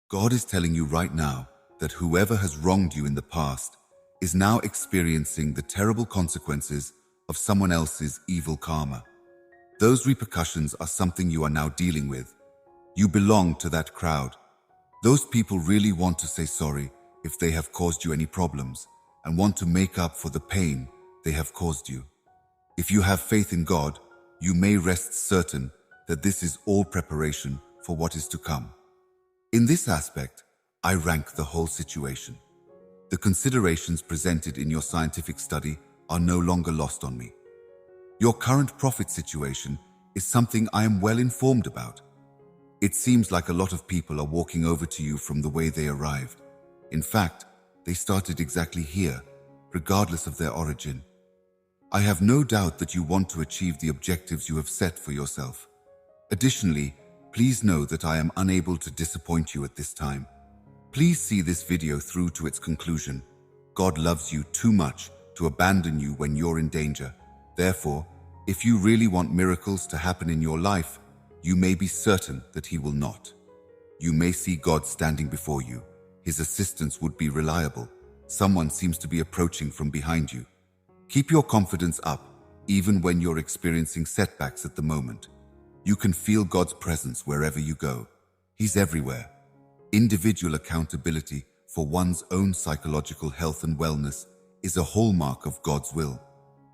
God is telling you right now that whoever has wronged you in the past is now experiencing the terrible consequences of someone else's evil karma. Those repercussions are something you are now dealing with. You belong to that crowd. Those people really want to say sorry if they have caused you any problems and want to make up for the pain they have caused you. If you have faith in God, you may rest certain that this is all preparation for what is to come. In this aspect, I rank the whole situation. The considerations presented in your scientific study are no longer lost on me. Your current profit situation is something I am well informed about. It seems like a lot of people are walking over to you from the way they arrived. In fact, they started exactly here, regardless of their origin. I have no doubt that you want to achieve the objectives you have set for yourself. Additionally, please know that I am unable to disappoint you at this time. Please see this video through to its conclusion. God loves you too much to abandon you when you're in danger. Therefore, if you really want miracles to happen in your life, you may be certain that He will not. You may see God standing before you. His assistance would be reliable. Someone seems to be approaching from behind you. Keep your confidence up, even when you're experiencing setbacks at the moment. You can feel God's presence wherever you go. He's everywhere. Individual accountability for one's own psychological health and wellness is a hallmark of God's will.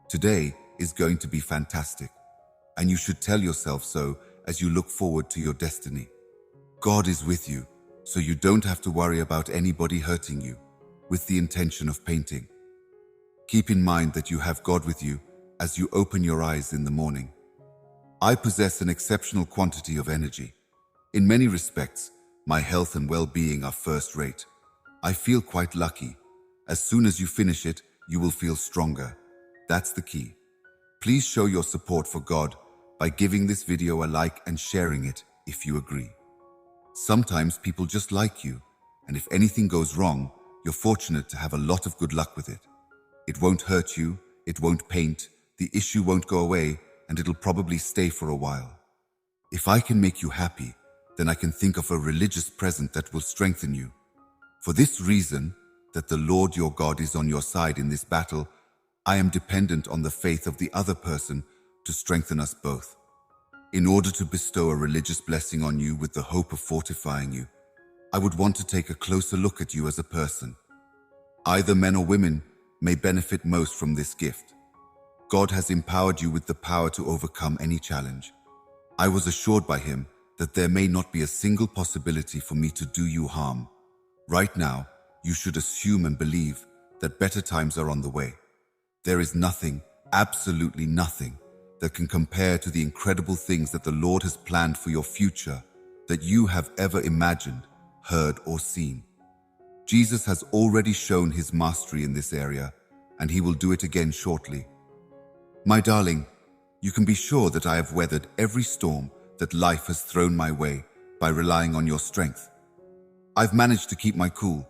Today is going to be fantastic, and you should tell yourself so as you look forward to your destiny. God is with you, so you don't have to worry about anybody hurting you with the intention of painting. Keep in mind that you have God with you as you open your eyes in the morning. I possess an exceptional quantity of energy. In many respects, my health and well-being are first rate. I feel quite lucky. As soon as you finish it, you will feel stronger. That's the key. Please show your support for God by giving this video a like and sharing it if you agree. Sometimes people just like you, and if anything goes wrong, you're fortunate to have a lot of good luck with it. It won't hurt you, it won't paint, the issue won't go away, and it'll probably stay for a while. If I can make you happy, then I can think of a religious present that will strengthen you. For this reason, that the Lord your God is on your side in this battle, I am dependent on the faith of the other person to strengthen us both. In order to bestow a religious blessing on you with the hope of fortifying you, I would want to take a closer look at you as a person. Either men or women may benefit most from this gift. God has empowered you with the power to overcome any challenge. I was assured by Him that there may not be a single possibility for me to do you harm. Right now, you should assume and believe that better times are on the way. There is nothing, absolutely nothing, that can compare to the incredible things that the Lord has planned for your future that you have ever imagined, heard, or seen. Jesus has already shown His mastery in this area, and He will do it again shortly. My darling, you can be sure that I have weathered every storm that life has thrown my way by relying on your strength. I've managed to keep my cool,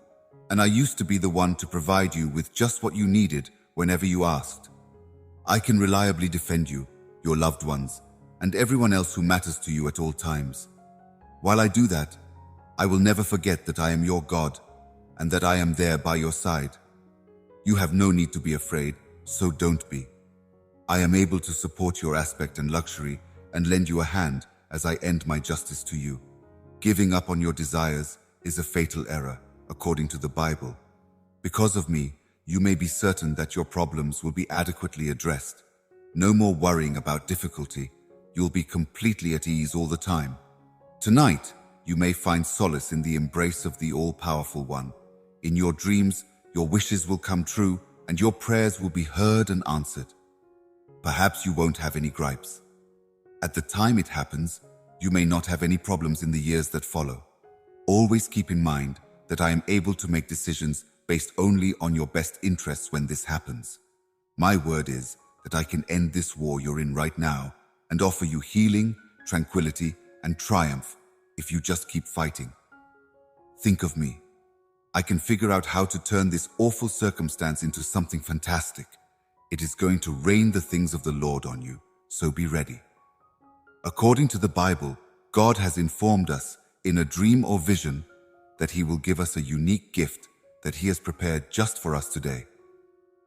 and I used to be the one to provide you with just what you needed whenever you asked. I can reliably defend you, your loved ones, and everyone else who matters to you at all times. While I do that, I will never forget that I am your God and that I am there by your side. You have no need to be afraid, so don't be. I am able to support your aspect and luxury and lend you a hand as I end my justice to you. Giving up on your desires is a fatal error, according to the Bible. Because of me, you may be certain that your problems will be adequately addressed. No more worrying about difficulty. You'll be completely at ease all the time. Tonight, you may find solace in the embrace of the all-powerful One. In your dreams, your wishes will come true and your prayers will be heard and answered. Perhaps you won't have any gripes. At the time it happens, you may not have any problems in the years that follow. Always keep in mind that I am able to make decisions based only on your best interests when this happens. My word is that I can end this war you're in right now and offer you healing, tranquility, and triumph if you just keep fighting. Think of me. I can figure out how to turn this awful circumstance into something fantastic. It is going to rain the things of the Lord on you, so be ready. According to the Bible, God has informed us in a dream or vision that He will give us a unique gift that He has prepared just for us today.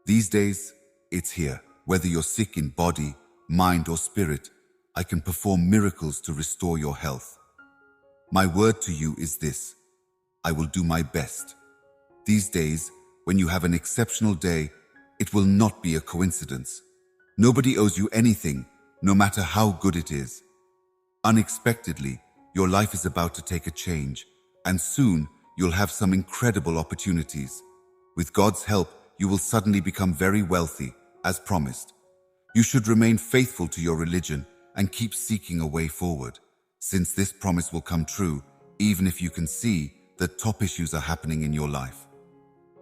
These days, it's here. Whether you're sick in body, mind, or spirit, I can perform miracles to restore your health. My word to you is this: I will do my best. These days, when you have an exceptional day, it will not be a coincidence. Nobody owes you anything, no matter how good it is. Unexpectedly, your life is about to take a change, and soon you'll have some incredible opportunities. With God's help, you will suddenly become very wealthy, as promised. You should remain faithful to your religion and keep seeking a way forward, since this promise will come true even if you can see that top issues are happening in your life.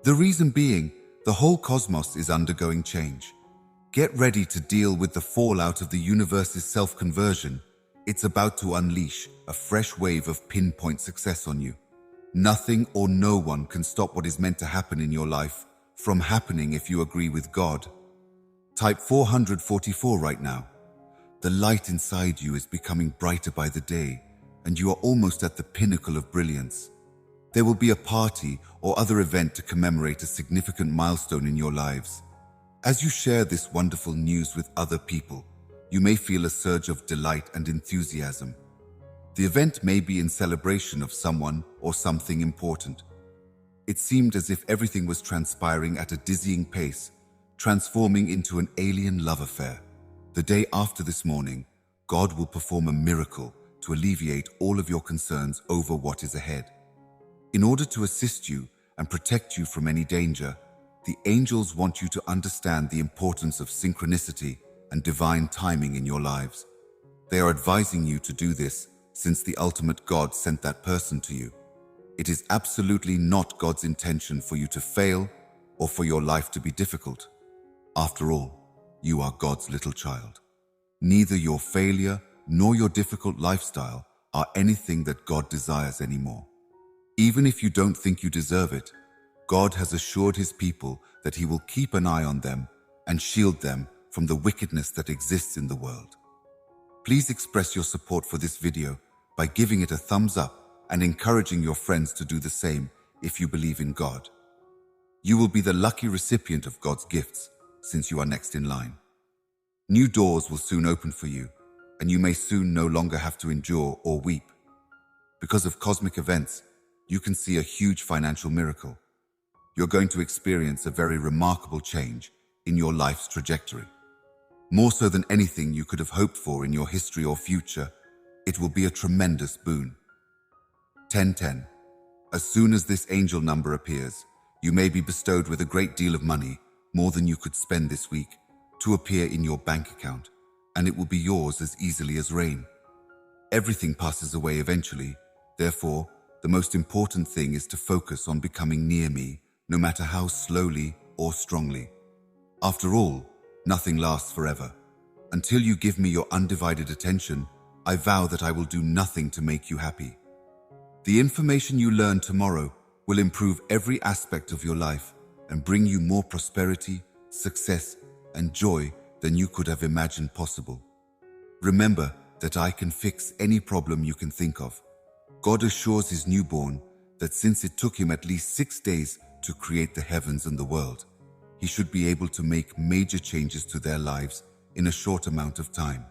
The reason being, the whole cosmos is undergoing change. Get ready to deal with the fallout of the universe's self-conversion. It's about to unleash a fresh wave of pinpoint success on you. Nothing or no one can stop what is meant to happen in your life from happening if you agree with God. Type 444 right now. The light inside you is becoming brighter by the day, and you are almost at the pinnacle of brilliance. There will be a party or other event to commemorate a significant milestone in your lives. As you share this wonderful news with other people, you may feel a surge of delight and enthusiasm. The event may be in celebration of someone or something important. It seemed as if everything was transpiring at a dizzying pace, transforming into an alien love affair. The day after this morning, God will perform a miracle to alleviate all of your concerns over what is ahead. In order to assist you and protect you from any danger, the angels want you to understand the importance of synchronicity and divine timing in your lives. They are advising you to do this since the ultimate God sent that person to you. It is absolutely not God's intention for you to fail or for your life to be difficult. After all, you are God's little child. Neither your failure nor your difficult lifestyle are anything that God desires anymore. Even if you don't think you deserve it, God has assured His people that He will keep an eye on them and shield them from the wickedness that exists in the world. Please express your support for this video by giving it a thumbs up and encouraging your friends to do the same if you believe in God. You will be the lucky recipient of God's gifts since you are next in line. New doors will soon open for you, and you may soon no longer have to endure or weep. Because of cosmic events, you can see a huge financial miracle. You're going to experience a very remarkable change in your life's trajectory. More so than anything you could have hoped for in your history or future, it will be a tremendous boon. 1010. As soon as this angel number appears, you may be bestowed with a great deal of money, more than you could spend this week, to appear in your bank account, and it will be yours as easily as rain. Everything passes away eventually. Therefore, the most important thing is to focus on becoming near me, no matter how slowly or strongly. After all, nothing lasts forever. Until you give me your undivided attention, I vow that I will do nothing to make you happy. The information you learn tomorrow will improve every aspect of your life and bring you more prosperity, success, and joy than you could have imagined possible. Remember that I can fix any problem you can think of. God assures His newborn that since it took Him at least 6 days to create the heavens and the world, He should be able to make major changes to their lives in a short amount of time.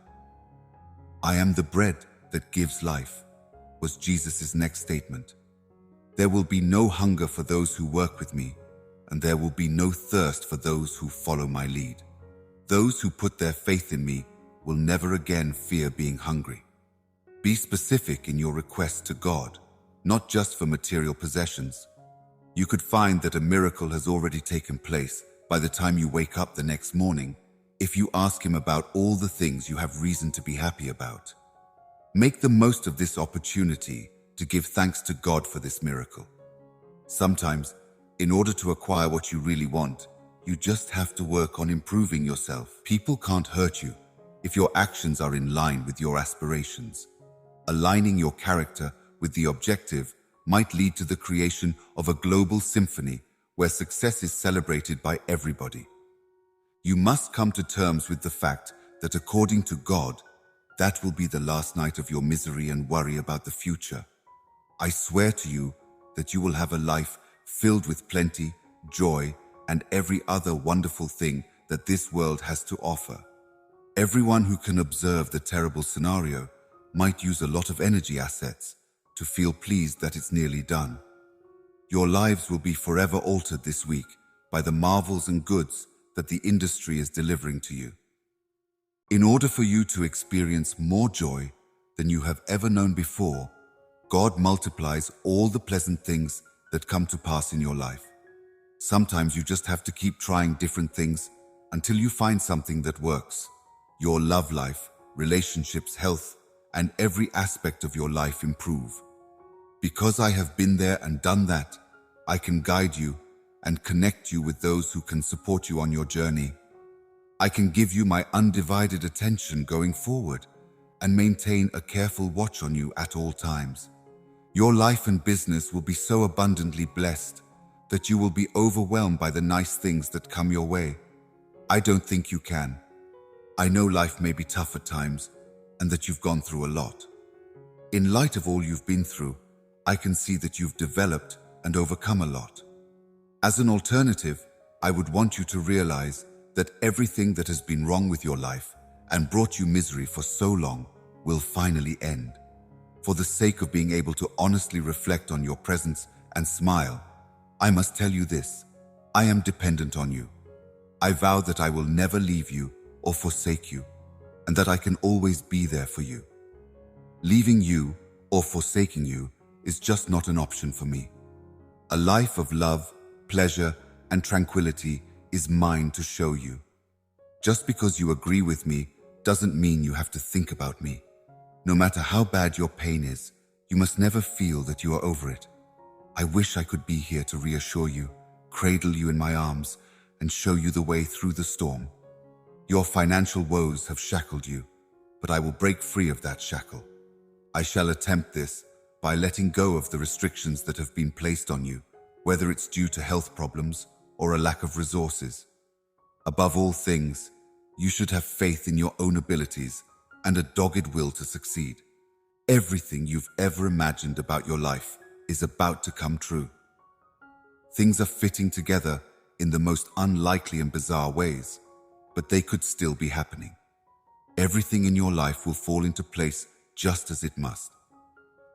I am the bread that gives life, was Jesus' next statement. There will be no hunger for those who work with me, and there will be no thirst for those who follow my lead. Those who put their faith in me will never again fear being hungry. Be specific in your request to God, not just for material possessions. You could find that a miracle has already taken place by the time you wake up the next morning if you ask Him about all the things you have reason to be happy about. Make the most of this opportunity to give thanks to God for this miracle. Sometimes, in order to acquire what you really want, you just have to work on improving yourself. People can't hurt you if your actions are in line with your aspirations. Aligning your character with the objective might lead to the creation of a global symphony where success is celebrated by everybody. You must come to terms with the fact that according to God, that will be the last night of your misery and worry about the future. I swear to you, that you will have a life filled with plenty, joy, and every other wonderful thing that this world has to offer. Everyone who can observe the terrible scenario might use a lot of energy assets to feel pleased that it's nearly done. Your lives will be forever altered this week by the marvels and goods that the industry is delivering to you. In order for you to experience more joy than you have ever known before, God multiplies all the pleasant things that come to pass in your life. Sometimes you just have to keep trying different things until you find something that works. Your love life, relationships, health, and every aspect of your life improve. Because I have been there and done that, I can guide you and connect you with those who can support you on your journey. I can give you my undivided attention going forward and maintain a careful watch on you at all times. Your life and business will be so abundantly blessed that you will be overwhelmed by the nice things that come your way. I don't think you can. I know life may be tough at times and that you've gone through a lot. In light of all you've been through, I can see that you've developed and overcome a lot. As an alternative, I would want you to realize that everything that has been wrong with your life and brought you misery for so long will finally end. For the sake of being able to honestly reflect on your presence and smile, I must tell you this: I am dependent on you. I vow that I will never leave you or forsake you, and that I can always be there for you. Leaving you or forsaking you is just not an option for me. A life of love, pleasure, and tranquility is mine to show you. Just because you agree with me doesn't mean you have to think about me. No matter how bad your pain is, you must never feel that you are over it. I wish I could be here to reassure you, cradle you in my arms, and show you the way through the storm. Your financial woes have shackled you, but I will break free of that shackle. I shall attempt this by letting go of the restrictions that have been placed on you, whether it's due to health problems or a lack of resources. Above all things, you should have faith in your own abilities and a dogged will to succeed. Everything you've ever imagined about your life is about to come true. Things are fitting together in the most unlikely and bizarre ways, but they could still be happening. Everything in your life will fall into place just as it must.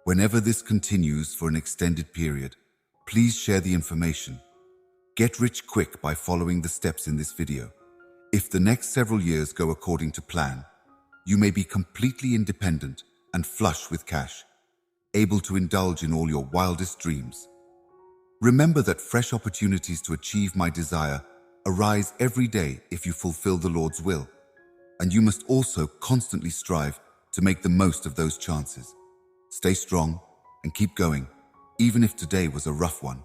Whenever this continues for an extended period, please share the information. Get rich quick by following the steps in this video. If the next several years go according to plan, you may be completely independent and flush with cash, able to indulge in all your wildest dreams. Remember that fresh opportunities to achieve my desire arise every day if you fulfill the Lord's will, and you must also constantly strive to make the most of those chances. Stay strong and keep going, even if today was a rough one.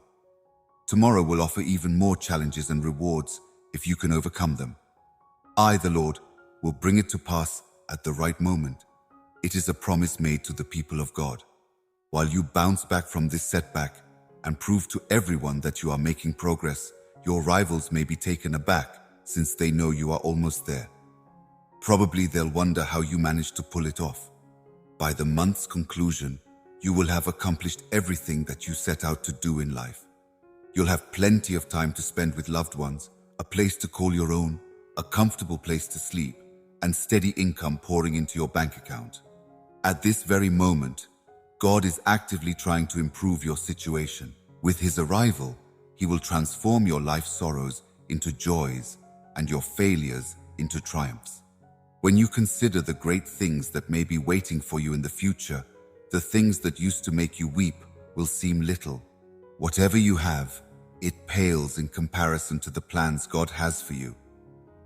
Tomorrow will offer even more challenges and rewards if you can overcome them. I, the Lord, will bring it to pass at the right moment. It is a promise made to the people of God. While you bounce back from this setback and prove to everyone that you are making progress, your rivals may be taken aback since they know you are almost there. Probably they'll wonder how you managed to pull it off. By the month's conclusion, you will have accomplished everything that you set out to do in life. You'll have plenty of time to spend with loved ones, a place to call your own, a comfortable place to sleep, and steady income pouring into your bank account. At this very moment, God is actively trying to improve your situation. With His arrival, He will transform your life sorrows into joys and your failures into triumphs. When you consider the great things that may be waiting for you in the future, the things that used to make you weep will seem little. Whatever you have, it pales in comparison to the plans God has for you.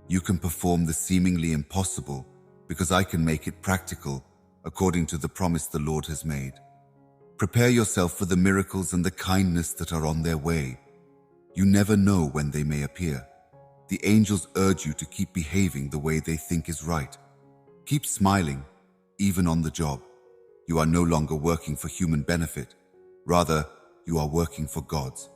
You can perform the seemingly impossible because I can make it practical according to the promise the Lord has made. Prepare yourself for the miracles and the kindness that are on their way. You never know when they may appear. The angels urge you to keep behaving the way they think is right. Keep smiling, even on the job. You are no longer working for human benefit. Rather, you are working for God's.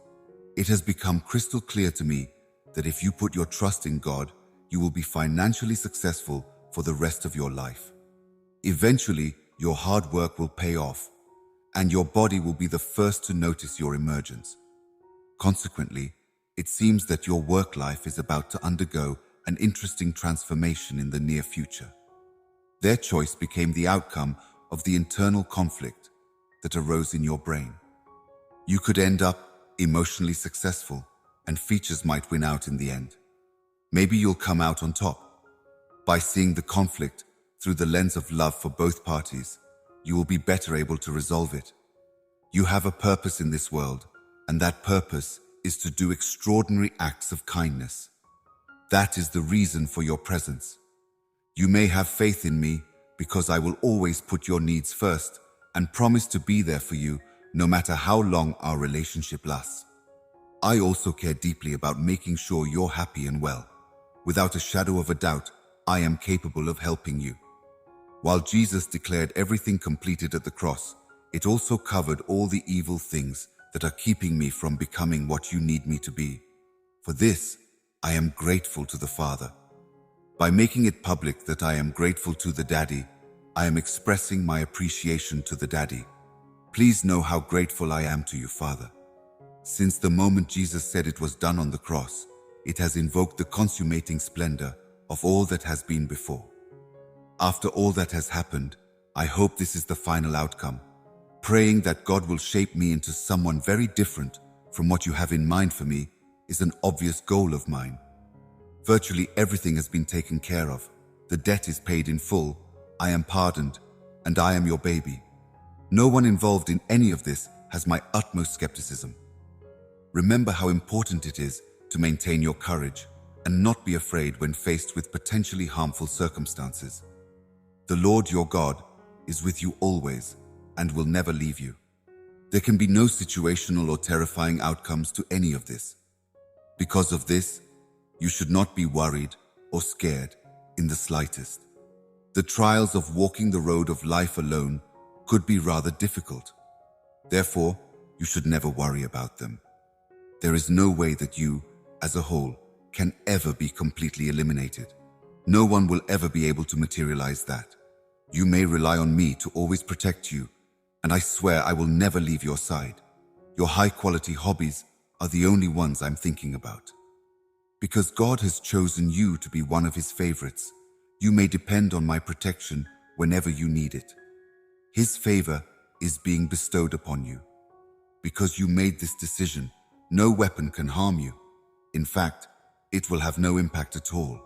It has become crystal clear to me that if you put your trust in God, you will be financially successful for the rest of your life. Eventually, your hard work will pay off, and your body will be the first to notice your emergence. Consequently, it seems that your work life is about to undergo an interesting transformation in the near future. Their choice became the outcome of the internal conflict that arose in your brain. You could end up emotionally successful, and features might win out in the end. Maybe you'll come out on top. By seeing the conflict through the lens of love for both parties, you will be better able to resolve it. You have a purpose in this world, and that purpose is to do extraordinary acts of kindness. That is the reason for your presence. You may have faith in me because I will always put your needs first and promise to be there for you no matter how long our relationship lasts. I also care deeply about making sure you're happy and well. Without a shadow of a doubt, I am capable of helping you. While Jesus declared everything completed at the cross, it also covered all the evil things that are keeping me from becoming what you need me to be. For this, I am grateful to the Father. By making it public that I am grateful to the Daddy, I am expressing my appreciation to the Daddy. Please know how grateful I am to you, Father. Since the moment Jesus said it was done on the cross, it has invoked the consummating splendor of all that has been before. After all that has happened, I hope this is the final outcome. Praying that God will shape me into someone very different from what you have in mind for me is an obvious goal of mine. Virtually everything has been taken care of. The debt is paid in full, I am pardoned, and I am your baby. No one involved in any of this has my utmost skepticism. Remember how important it is to maintain your courage and not be afraid when faced with potentially harmful circumstances. The Lord your God is with you always and will never leave you. There can be no situational or terrifying outcomes to any of this. Because of this, you should not be worried or scared in the slightest. The trials of walking the road of life alone could be rather difficult. Therefore, you should never worry about them. There is no way that you, as a whole, can ever be completely eliminated. No one will ever be able to materialize that. You may rely on me to always protect you, and I swear I will never leave your side. Your high-quality hobbies are the only ones I'm thinking about. Because God has chosen you to be one of His favorites, you may depend on my protection whenever you need it. His favor is being bestowed upon you. Because you made this decision, no weapon can harm you. In fact, it will have no impact at all.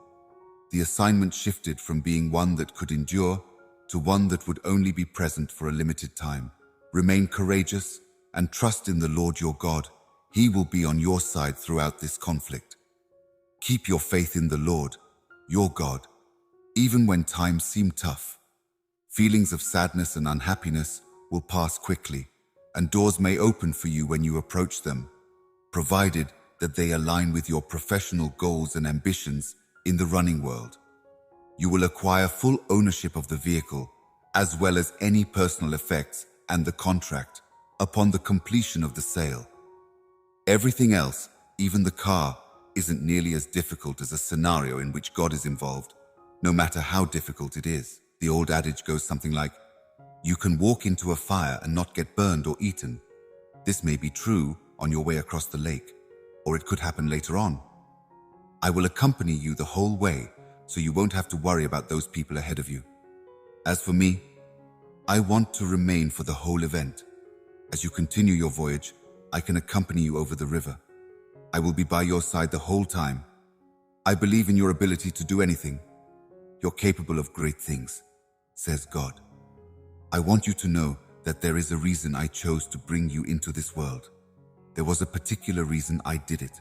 The assignment shifted from being one that could endure to one that would only be present for a limited time. Remain courageous and trust in the Lord your God. He will be on your side throughout this conflict. Keep your faith in the Lord, your God, even when times seem tough. Feelings of sadness and unhappiness will pass quickly, and doors may open for you when you approach them, provided that they align with your professional goals and ambitions in the running world. You will acquire full ownership of the vehicle, as well as any personal effects and the contract, upon the completion of the sale. Everything else, even the car, isn't nearly as difficult as a scenario in which God is involved, no matter how difficult it is. The old adage goes something like, you can walk into a fire and not get burned or eaten. This may be true on your way across the lake, or it could happen later on. I will accompany you the whole way, so you won't have to worry about those people ahead of you. As for me, I want to remain for the whole event. As you continue your voyage, I can accompany you over the river. I will be by your side the whole time. I believe in your ability to do anything. You're capable of great things, says God. I want you to know that there is a reason I chose to bring you into this world. There was a particular reason I did it.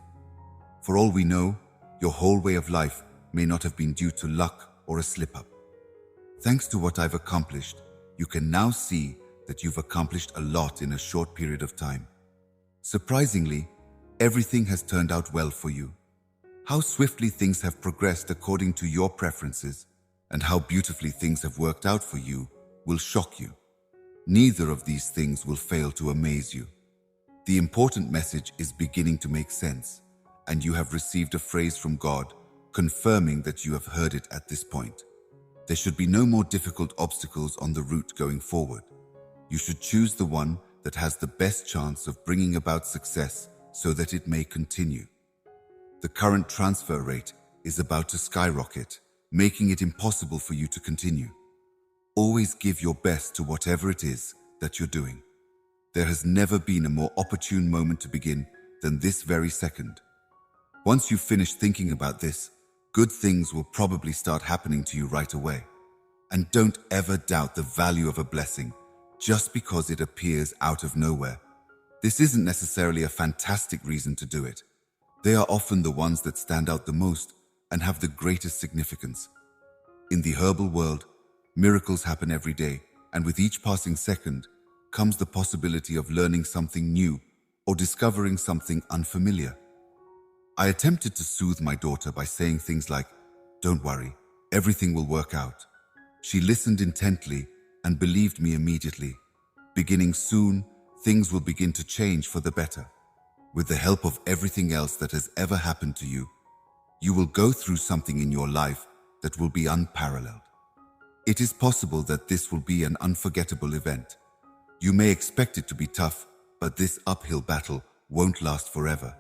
For all we know, your whole way of life may not have been due to luck or a slip-up. Thanks to what I've accomplished, you can now see that you've accomplished a lot in a short period of time. Surprisingly, everything has turned out well for you. How swiftly things have progressed according to your preferences, and how beautifully things have worked out for you, will shock you. Neither of these things will fail to amaze you. The important message is beginning to make sense, and you have received a phrase from God confirming that you have heard it at this point. There should be no more difficult obstacles on the route going forward. You should choose the one that has the best chance of bringing about success so that it may continue. The current transfer rate is about to skyrocket, making it impossible for you to continue. Always give your best to whatever it is that you're doing. There has never been a more opportune moment to begin than this very second. Once you've finished thinking about this, good things will probably start happening to you right away. And don't ever doubt the value of a blessing just because it appears out of nowhere. This isn't necessarily a fantastic reason to do it. They are often the ones that stand out the most and have the greatest significance. In the herbal world, miracles happen every day, and with each passing second comes the possibility of learning something new or discovering something unfamiliar. I attempted to soothe my daughter by saying things like, "Don't worry, everything will work out." She listened intently and believed me immediately. Beginning soon, things will begin to change for the better. With the help of everything else that has ever happened to you, you will go through something in your life that will be unparalleled. It is possible that this will be an unforgettable event. You may expect it to be tough, but this uphill battle won't last forever.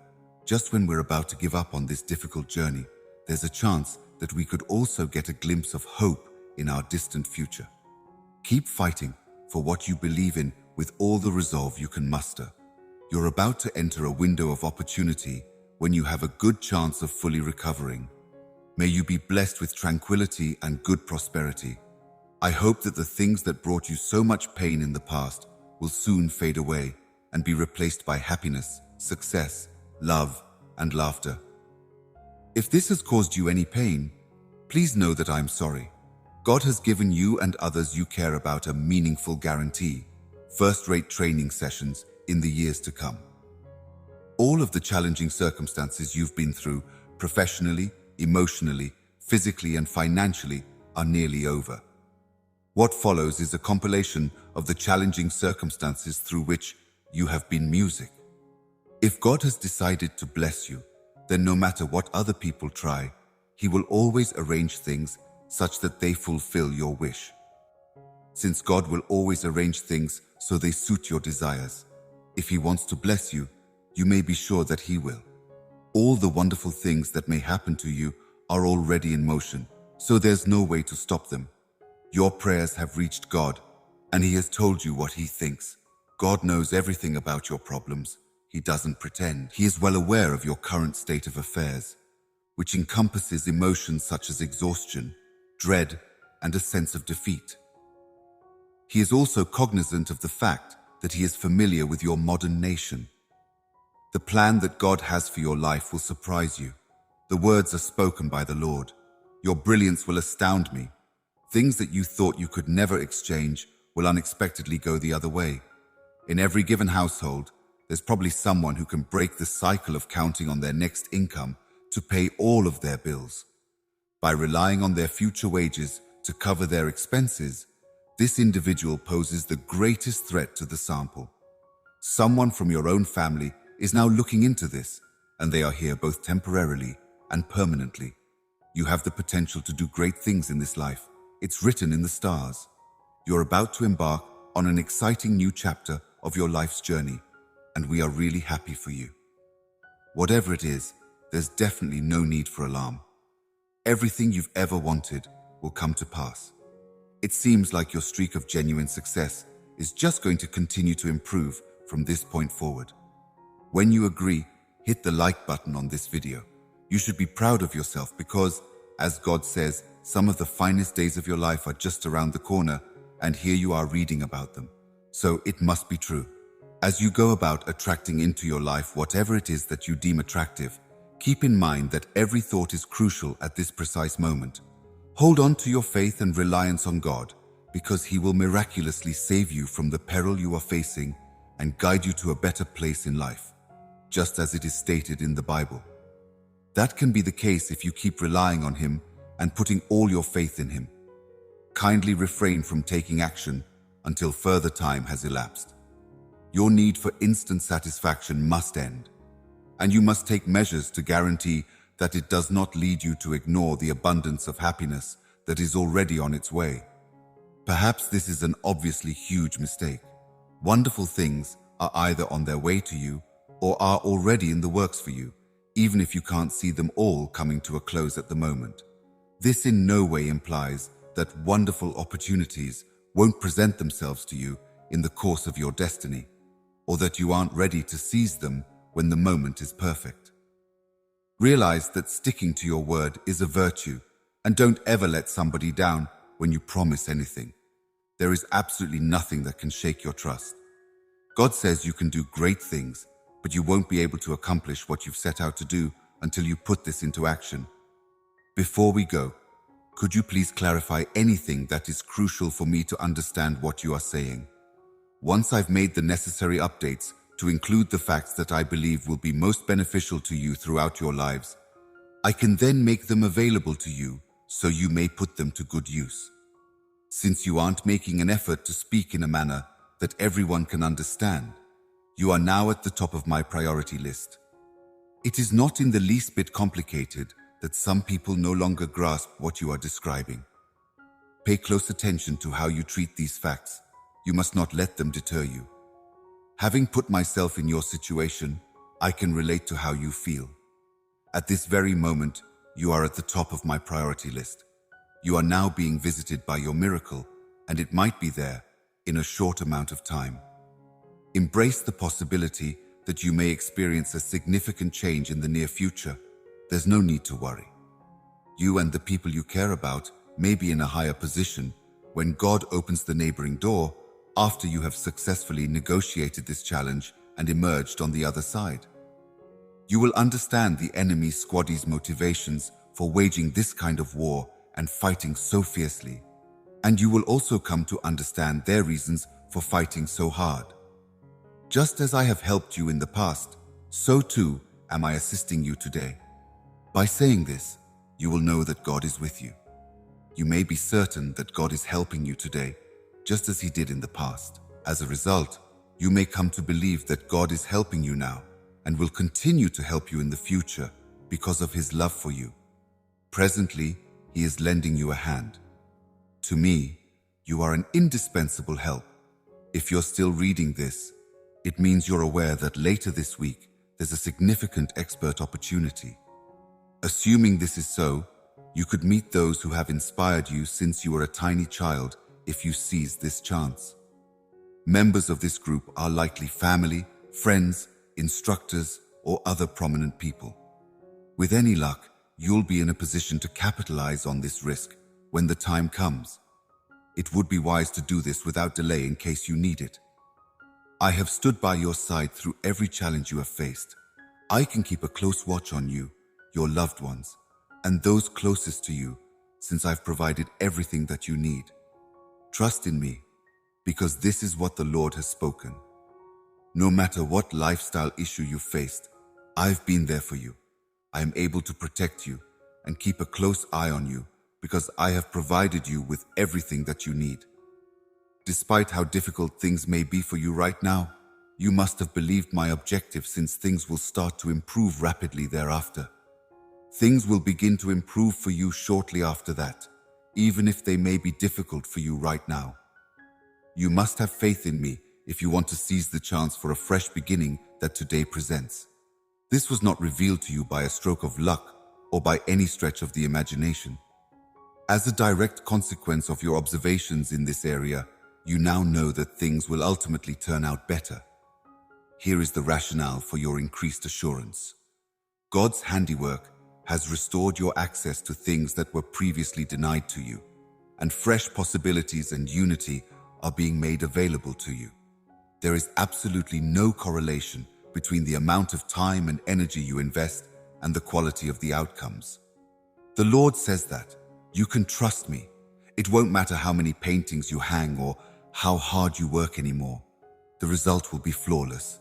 Just when we're about to give up on this difficult journey, there's a chance that we could also get a glimpse of hope in our distant future. Keep fighting for what you believe in with all the resolve you can muster. You're about to enter a window of opportunity when you have a good chance of fully recovering. May you be blessed with tranquility and good prosperity. I hope that the things that brought you so much pain in the past will soon fade away and be replaced by happiness, success, love, and laughter. If this has caused you any pain, please know that I'm sorry. God has given you and others you care about a meaningful guarantee, first-rate training sessions in the years to come. All of the challenging circumstances you've been through, professionally, emotionally, physically, and financially, are nearly over. What follows is a compilation of the challenging circumstances through which you have been music. If God has decided to bless you, then no matter what other people try, He will always arrange things such that they fulfill your wish. Since God will always arrange things so they suit your desires, if He wants to bless you, you may be sure that He will. All the wonderful things that may happen to you are already in motion, so there's no way to stop them. Your prayers have reached God, and He has told you what He thinks. God knows everything about your problems. He doesn't pretend. He is well aware of your current state of affairs, which encompasses emotions such as exhaustion, dread, and a sense of defeat. He is also cognizant of the fact that He is familiar with your modern nation. The plan that God has for your life will surprise you. The words are spoken by the Lord. Your brilliance will astound me. Things that you thought you could never exchange will unexpectedly go the other way. In every given household, there's probably someone who can break the cycle of counting on their next income to pay all of their bills. By relying on their future wages to cover their expenses, this individual poses the greatest threat to the sample. Someone from your own family is now looking into this, and they are here both temporarily and permanently. You have the potential to do great things in this life. It's written in the stars. You're about to embark on an exciting new chapter of your life's journey, and we are really happy for you. Whatever it is, there's definitely no need for alarm. Everything you've ever wanted will come to pass. It seems like your streak of genuine success is just going to continue to improve from this point forward. When you agree, hit the like button on this video. You should be proud of yourself because, as God says, some of the finest days of your life are just around the corner, and here you are reading about them. So it must be true. As you go about attracting into your life whatever it is that you deem attractive, keep in mind that every thought is crucial at this precise moment. Hold on to your faith and reliance on God, because He will miraculously save you from the peril you are facing and guide you to a better place in life, just as it is stated in the Bible. That can be the case if you keep relying on Him and putting all your faith in Him. Kindly refrain from taking action until further time has elapsed. Your need for instant satisfaction must end, and you must take measures to guarantee that it does not lead you to ignore the abundance of happiness that is already on its way. Perhaps this is an obviously huge mistake. Wonderful things are either on their way to you or are already in the works for you, even if you can't see them all coming to a close at the moment. This in no way implies that wonderful opportunities won't present themselves to you in the course of your destiny, or that you aren't ready to seize them when the moment is perfect. Realize that sticking to your word is a virtue, and don't ever let somebody down when you promise anything. There is absolutely nothing that can shake your trust. God says you can do great things, but you won't be able to accomplish what you've set out to do until you put this into action. Before we go, could you please clarify anything that is crucial for me to understand what you are saying? Once I've made the necessary updates to include the facts that I believe will be most beneficial to you throughout your lives, I can then make them available to you so you may put them to good use. Since you aren't making an effort to speak in a manner that everyone can understand, you are now at the top of my priority list. It is not in the least bit complicated that some people no longer grasp what you are describing. Pay close attention to how you treat these facts. You must not let them deter you. Having put myself in your situation, I can relate to how you feel. At this very moment, you are at the top of my priority list. You are now being visited by your miracle, and it might be there in a short amount of time. Embrace the possibility that you may experience a significant change in the near future. There's no need to worry. You and the people you care about may be in a higher position when God opens the neighboring door after you have successfully negotiated this challenge and emerged on the other side. You will understand the enemy squaddy's motivations for waging this kind of war and fighting so fiercely, and you will also come to understand their reasons for fighting so hard. Just as I have helped you in the past, so too am I assisting you today. By saying this, you will know that God is with you. You may be certain that God is helping you today, just as He did in the past. As a result, you may come to believe that God is helping you now and will continue to help you in the future because of His love for you. Presently, He is lending you a hand. To me, you are an indispensable help. If you're still reading this, it means you're aware that later this week, there's a significant expert opportunity. Assuming this is so, you could meet those who have inspired you since you were a tiny child if you seize this chance. Members of this group are likely family, friends, instructors, or other prominent people. With any luck, you'll be in a position to capitalize on this risk when the time comes. It would be wise to do this without delay in case you need it. I have stood by your side through every challenge you have faced. I can keep a close watch on you, your loved ones, and those closest to you, since I've provided everything that you need. Trust in me, because this is what the Lord has spoken. No matter what lifestyle issue you faced, I've been there for you. I am able to protect you and keep a close eye on you because I have provided you with everything that you need. Despite how difficult things may be for you right now, you must have believed my objective, since things will start to improve rapidly thereafter. Things will begin to improve for you shortly after that, even if they may be difficult for you right now. You must have faith in me if you want to seize the chance for a fresh beginning that today presents. This was not revealed to you by a stroke of luck or by any stretch of the imagination. As a direct consequence of your observations in this area, you now know that things will ultimately turn out better. Here is the rationale for your increased assurance. God's handiwork has restored your access to things that were previously denied to you, and fresh possibilities and unity are being made available to you. There is absolutely no correlation between the amount of time and energy you invest and the quality of the outcomes. The Lord says that you can trust me. It won't matter how many paintings you hang or how hard you work anymore. The result will be flawless.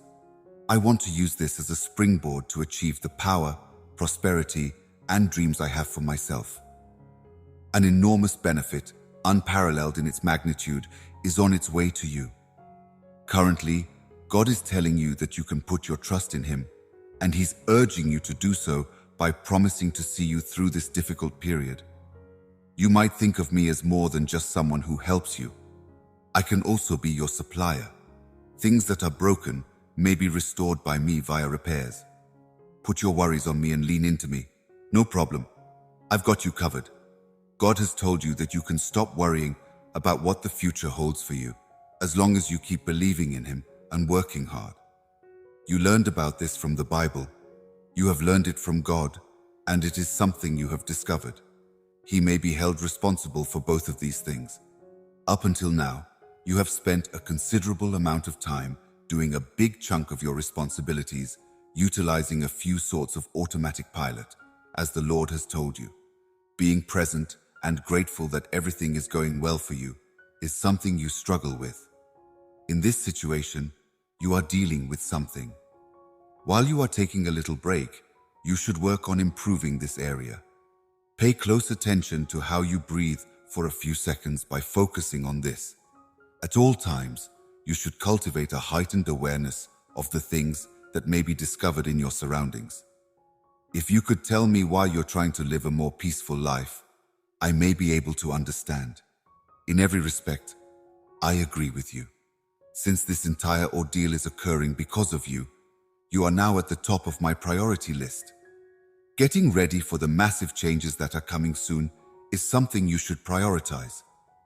I want to use this as a springboard to achieve the power, prosperity, and dreams I have for myself. An enormous benefit, unparalleled in its magnitude, is on its way to you. Currently, God is telling you that you can put your trust in Him, and He's urging you to do so by promising to see you through this difficult period. You might think of me as more than just someone who helps you. I can also be your supplier. Things that are broken may be restored by me via repairs. Put your worries on me and lean into me. No problem. I've got you covered. God has told you that you can stop worrying about what the future holds for you, as long as you keep believing in Him and working hard. You learned about this from the Bible. You have learned it from God, and it is something you have discovered. He may be held responsible for both of these things. Up until now, you have spent a considerable amount of time doing a big chunk of your responsibilities, utilizing a few sorts of automatic pilot, as the Lord has told you. Being present and grateful that everything is going well for you is something you struggle with. In this situation, you are dealing with something. While you are taking a little break, you should work on improving this area. Pay close attention to how you breathe for a few seconds by focusing on this. At all times, you should cultivate a heightened awareness of the things that may be discovered in your surroundings. If you could tell me why you're trying to live a more peaceful life, I may be able to understand. In every respect, I agree with you. Since this entire ordeal is occurring because of you, you are now at the top of my priority list. Getting ready for the massive changes that are coming soon is something you should prioritize,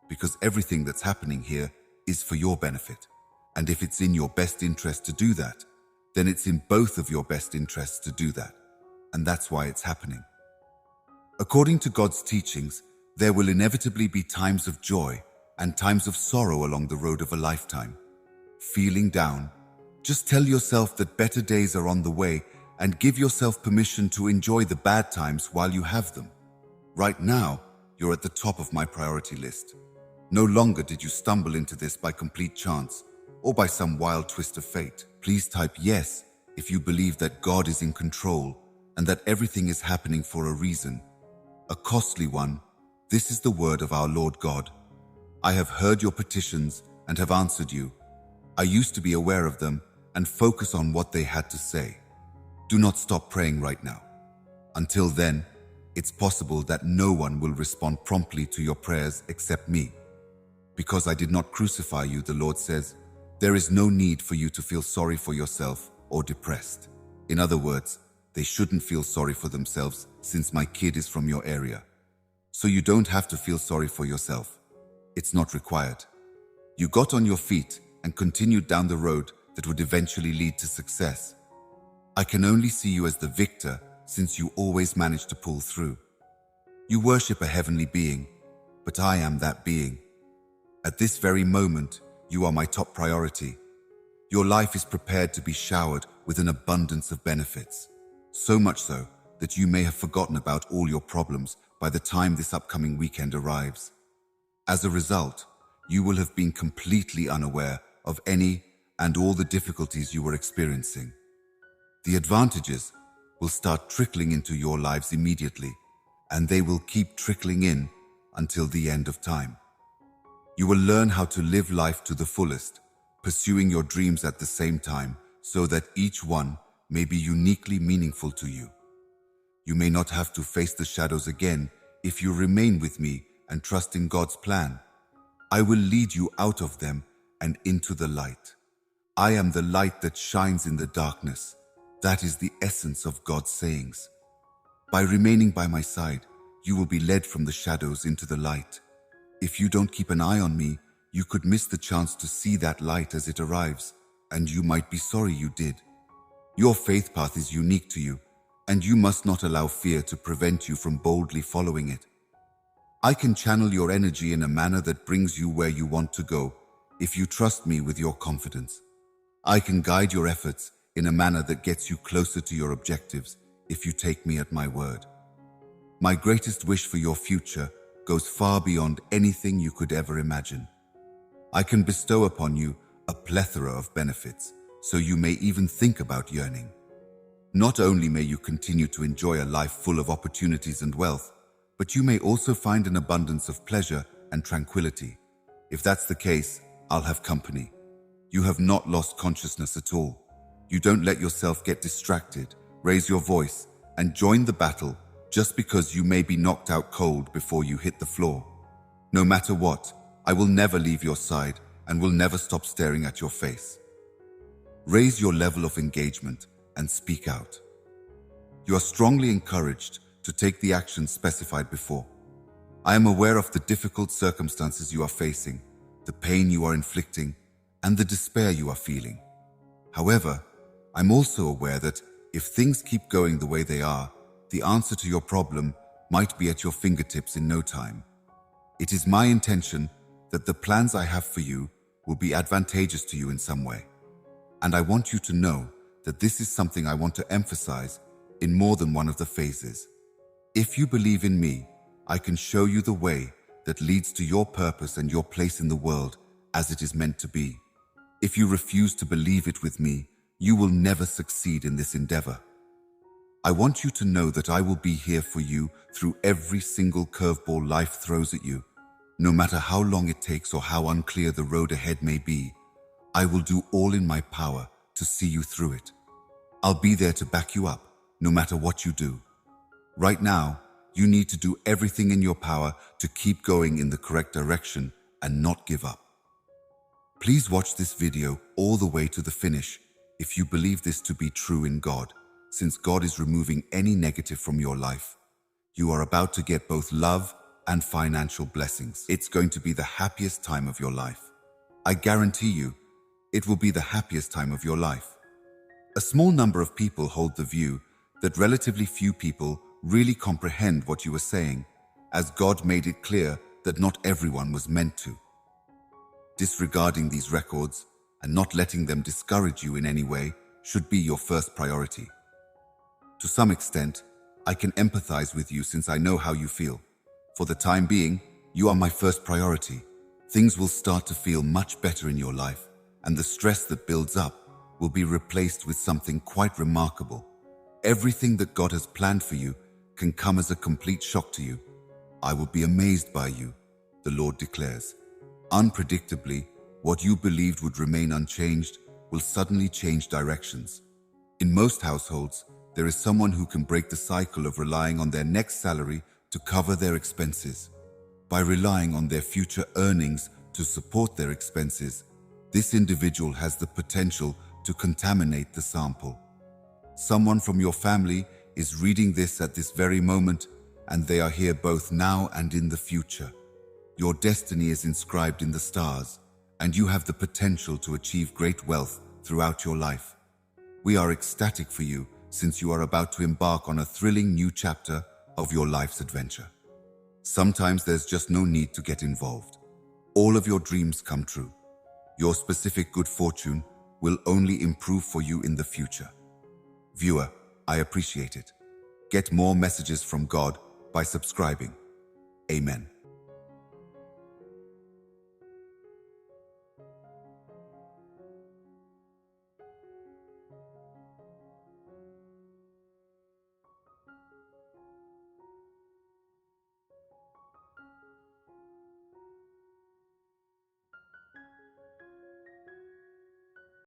because everything that's happening here is for your benefit. And if it's in your best interest to do that, then it's in both of your best interests to do that. And that's why it's happening. According to God's teachings, there will inevitably be times of joy and times of sorrow along the road of a lifetime. Feeling down, just tell yourself that better days are on the way and give yourself permission to enjoy the bad times while you have them. Right now, you're at the top of my priority list. No longer did you stumble into this by complete chance or by some wild twist of fate. Please type yes if you believe that God is in control and that everything is happening for a reason, a costly one. This is the word of our Lord God. I have heard your petitions and have answered you. I used to be aware of them and focus on what they had to say. Do not stop praying right now. Until then, it's possible that no one will respond promptly to your prayers except me. Because I did not crucify you, the Lord says, there is no need for you to feel sorry for yourself or depressed. In other words, they shouldn't feel sorry for themselves since my kid is from your area. So you don't have to feel sorry for yourself. It's not required. You got on your feet and continued down the road that would eventually lead to success. I can only see you as the victor since you always manage to pull through. You worship a heavenly being, but I am that being. At this very moment, you are my top priority. Your life is prepared to be showered with an abundance of benefits. So much so that you may have forgotten about all your problems by the time this upcoming weekend arrives. As a result, you will have been completely unaware of any and all the difficulties you were experiencing. The advantages will start trickling into your lives immediately, and they will keep trickling in until the end of time. You will learn how to live life to the fullest, pursuing your dreams at the same time so that each one may be uniquely meaningful to you. You may not have to face the shadows again if you remain with me and trust in God's plan. I will lead you out of them and into the light. I am the light that shines in the darkness. That is the essence of God's sayings. By remaining by my side, you will be led from the shadows into the light. If you don't keep an eye on me, you could miss the chance to see that light as it arrives, and you might be sorry you did. Your faith path is unique to you, and you must not allow fear to prevent you from boldly following it. I can channel your energy in a manner that brings you where you want to go if you trust me with your confidence. I can guide your efforts in a manner that gets you closer to your objectives if you take me at my word. My greatest wish for your future goes far beyond anything you could ever imagine. I can bestow upon you a plethora of benefits, so you may even think about yearning. Not only may you continue to enjoy a life full of opportunities and wealth, but you may also find an abundance of pleasure and tranquility. If that's the case, I'll have company. You have not lost consciousness at all. You don't let yourself get distracted, raise your voice, and join the battle just because you may be knocked out cold before you hit the floor. No matter what, I will never leave your side and will never stop staring at your face. Raise your level of engagement and speak out. You are strongly encouraged to take the action specified before. I am aware of the difficult circumstances you are facing, the pain you are inflicting, and the despair you are feeling. However, I'm also aware that if things keep going the way they are, the answer to your problem might be at your fingertips in no time. It is my intention that the plans I have for you will be advantageous to you in some way. And I want you to know that this is something I want to emphasize in more than one of the phases. If you believe in me, I can show you the way that leads to your purpose and your place in the world as it is meant to be. If you refuse to believe it with me, you will never succeed in this endeavor. I want you to know that I will be here for you through every single curveball life throws at you. No matter how long it takes or how unclear the road ahead may be, I will do all in my power to see you through it. I'll be there to back you up, no matter what you do. Right now, you need to do everything in your power to keep going in the correct direction and not give up. Please watch this video all the way to the finish if you believe this to be true in God, since God is removing any negative from your life. You are about to get both love and financial blessings. It's going to be the happiest time of your life. I guarantee you, it will be the happiest time of your life. A small number of people hold the view that relatively few people really comprehend what you are saying, as God made it clear that not everyone was meant to. Disregarding these records and not letting them discourage you in any way should be your first priority. To some extent, I can empathize with you since I know how you feel. For the time being, you are my first priority. Things will start to feel much better in your life, and the stress that builds up will be replaced with something quite remarkable. Everything that God has planned for you can come as a complete shock to you. I will be amazed by you, the Lord declares. Unpredictably, what you believed would remain unchanged will suddenly change directions. In most households, there is someone who can break the cycle of relying on their next salary to cover their expenses. By relying on their future earnings to support their expenses, this individual has the potential to contaminate the sample. Someone from your family is reading this at this very moment, and they are here both now and in the future. Your destiny is inscribed in the stars, and you have the potential to achieve great wealth throughout your life. We are ecstatic for you since you are about to embark on a thrilling new chapter of your life's adventure. Sometimes there's just no need to get involved. All of your dreams come true. Your specific good fortune will only improve for you in the future. Viewer, I appreciate it. Get more messages from God by subscribing. Amen.